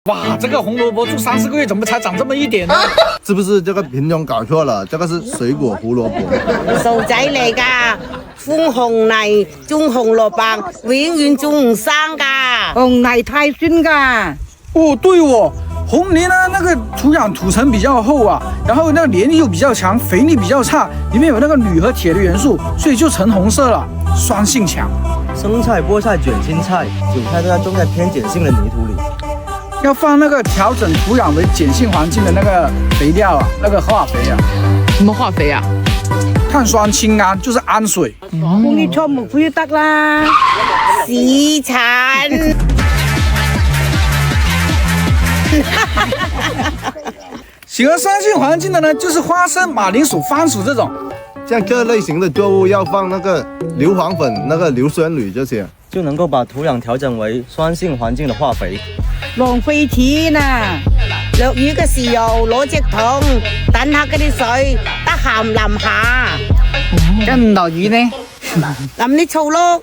哇，这个红萝卜种30个月，怎么才长这么一点呢？是不是这个品种搞错了？这个是水果胡萝卜。傻仔嚟㗎，寬紅泥種紅蘿蔔，永遠種唔生㗎。紅泥太酸㗎。哦，对哦，红泥呢那个土壤土层比较厚啊，然后那个黏力又比较强，肥力比较差，里面有那个铝和铁的元素，所以就橙红色了，酸性强。生菜、菠菜、卷心菜、韭菜都要种在偏碱性的泥土里。要放那个调整土壤为碱性环境的那个肥料啊，那个化肥啊。什么化肥啊？碳酸氢铵就是氨水。咁你錯木灰都得啦。屎產。喜欢酸性环境的呢，就是花生、马铃薯、番薯这种。像各类型的作物要放那个硫磺粉、那个硫酸铝这些，就能够把土壤調整為酸性環境的化肥。浪費錢啊！落雨嘅時候攞隻桶等下嗰啲水，得閒淋下。咁落雨呢？淋啲醋咯。